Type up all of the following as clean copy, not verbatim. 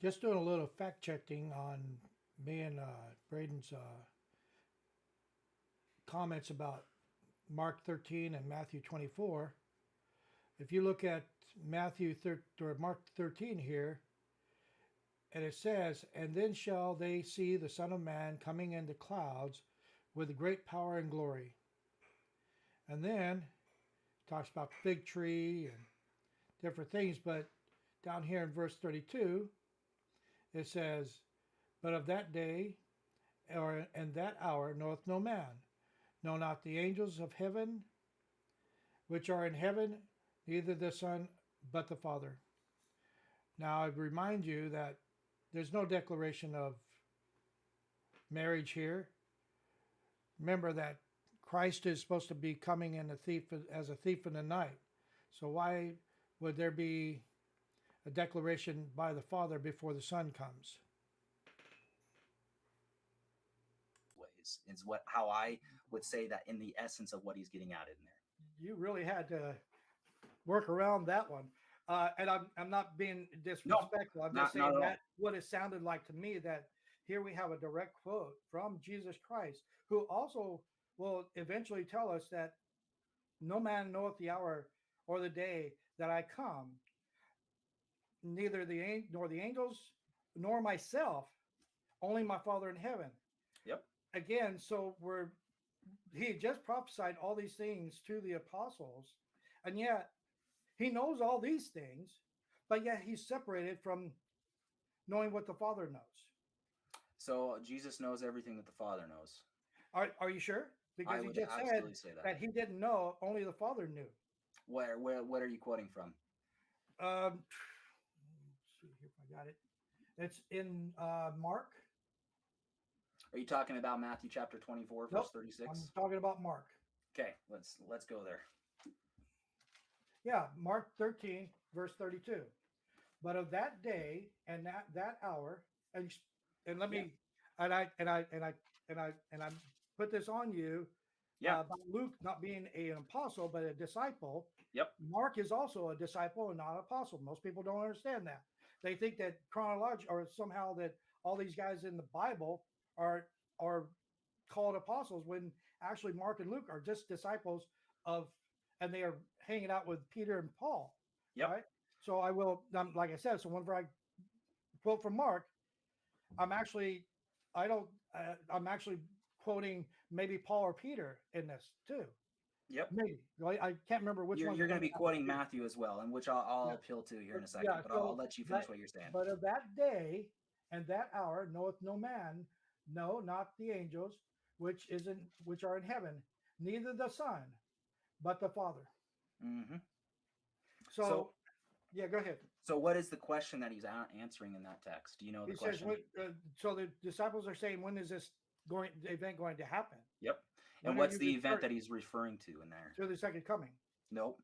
Just doing a little fact checking on me and Braden's comments about Mark 13 and Matthew 24. If you look at or Mark 13 here, and it says, "And then shall they see the Son of Man coming in the clouds with great power and glory." And then it talks about the fig tree and different things, but down here in verse 32, it says, "But of that day and that hour knoweth no man, no, not the angels of heaven which are in heaven, neither the Son, but the Father." Now I remind you that there's no declaration of marriage here. Remember that Christ is supposed to be coming as a thief in the night. So why would there be a declaration by the Father before the Son comes? Ways is how I would say that in the essence of what he's getting at in there. You really had to work around that one. And I'm not being disrespectful. I'm just saying that's what it sounded like to me, that here we have a direct quote from Jesus Christ, who also will eventually tell us that no man knoweth the hour or the day that I come, neither nor the angels nor myself, only my Father in heaven. Yep. Again, so he just prophesied all these things to the apostles, and yet he knows all these things, but yet he's separated from knowing what the Father knows. So Jesus knows everything that the Father knows. Are you sure? Because he just said that he didn't know, only the Father knew. What are you quoting from? Let's see if I got it. It's in Mark. Are you talking about Matthew chapter 24, verse 36? I'm talking about Mark. Okay, let's go there. Yeah, Mark 13, verse 32. "But of that day and that hour," and let me and I put this on you. About Luke not being an apostle but a disciple. Yep. Mark is also a disciple and not an apostle. Most people don't understand that. They think that chronology or somehow that all these guys in the Bible are called apostles, when actually Mark and Luke are just disciples and they are hanging out with Peter and Paul. Yep. Right? So I will, like I said, so whenever I quote from Mark, I'm actually quoting maybe Paul or Peter in this too. Yep. Maybe. I can't remember which one. You're going to be quoting Matthew as well, and which I'll appeal to here in a second, but I'll let you finish what you're saying. "But of that day and that hour knoweth no man, no, not the angels, which are in heaven, neither the Son, but the Father." Mm-hmm. So yeah, go ahead. So what is the question that he's answering in that text? Do you know the question? So the disciples are saying, when is this event going to happen? Yep. And what's the event that he's referring to in there? To the second coming. Nope.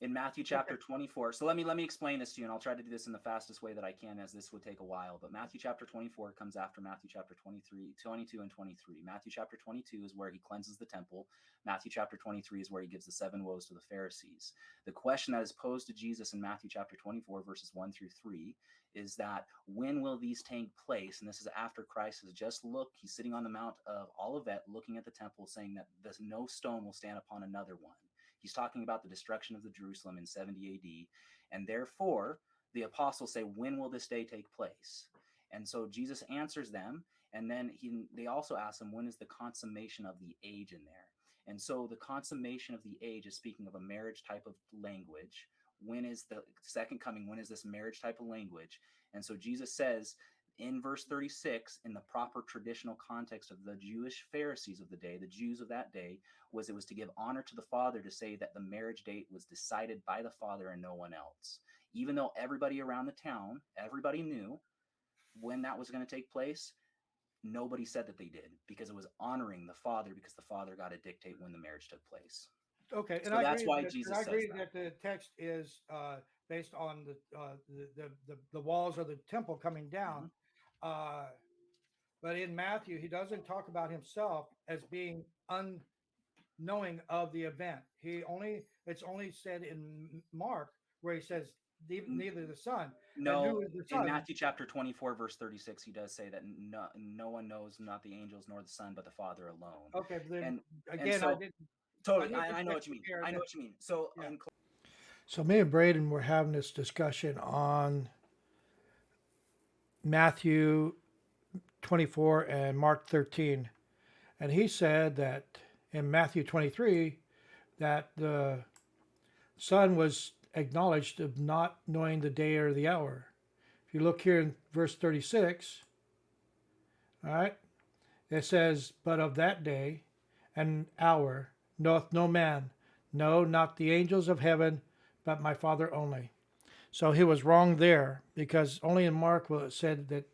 In Matthew chapter 24. So let me explain this to you, and I'll try to do this in the fastest way that I can, as this would take a while. But Matthew chapter 24 comes after Matthew chapter 22 and 23. Matthew chapter 22 is where he cleanses the temple. Matthew chapter 23 is where he gives the 7 woes to the Pharisees. The question that is posed to Jesus in Matthew chapter 24, verses 1 through 3, is that when will these take place? And this is after Christ has just looked. He's sitting on the Mount of Olivet looking at the temple, saying that no stone will stand upon another one. He's talking about the destruction of the Jerusalem in 70 AD. And therefore, the apostles say, when will this day take place? And so Jesus answers them. And then they also ask him, when is the consummation of the age in there? And so the consummation of the age is speaking of a marriage type of language. When is the second coming? When is this marriage type of language? And so Jesus says, in verse 36, in the proper traditional context of the Jewish Pharisees of the day, the Jews of that day, it was to give honor to the father, to say that the marriage date was decided by the father and no one else. Even though everybody around the town, everybody knew when that was going to take place, nobody said that they did, because it was honoring the father, because the father got to dictate when the marriage took place. Okay, and So that's why Jesus says that the text is based on the walls of the temple coming down. Mhm. But in Matthew, he doesn't talk about himself as being unknowing of the event. It's only said in Mark where he says neither the son. And No, who is the in son? Matthew chapter 24, verse 36, he does say that no one knows, not the angels nor the son, but the Father alone. Okay, but then And again, so I totally, need the I know text what you mean. here. I know what you mean. So Yeah. in So me and Braden were having this discussion on Matthew 24 and Mark 13. And he said that in Matthew 23 that the son was acknowledged of not knowing the day or the hour. If you look here in verse 36, all right, it says, "But of that day and hour knoweth no man, no, not the angels of heaven, but my Father only." So he was wrong there, because only in Mark will it say that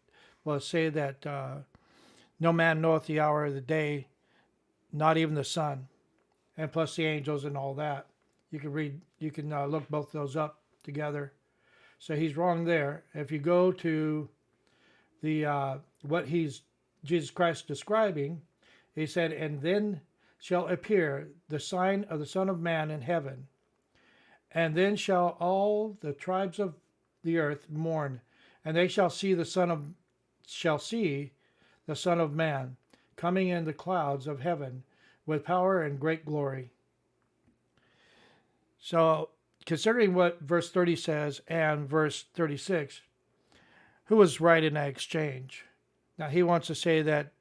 no man knoweth the hour of the day, not even the Son, and plus the angels and all that. You can look both those up together. So he's wrong there. If you go to the what Jesus Christ describing, he said, "And then shall appear the sign of the Son of Man in heaven, and then shall all the tribes of the earth mourn, and they shall see the Son of Man coming in the clouds of heaven with power and great glory." So, considering what verse 30 says and verse 36, who was right in that exchange? Now, he wants to say that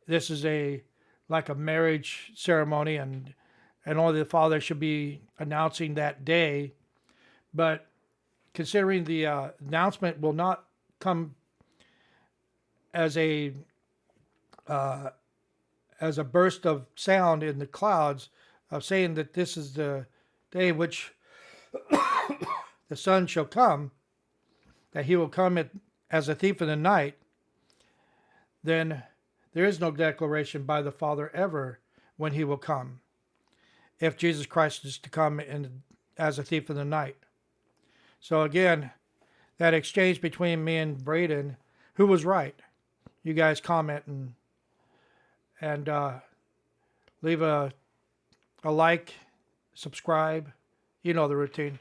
this is like a marriage ceremony, and only the father should be announcing that day. But considering the announcement will not come as a burst of sound in the clouds of saying that this is the day which the Son shall come, that he will come as a thief in the night, then there is no declaration by the Father ever when he will come, if Jesus Christ is to come as a thief in the night. So again, that exchange between me and Braden, who was right? You guys comment and leave a like, subscribe. You know the routine.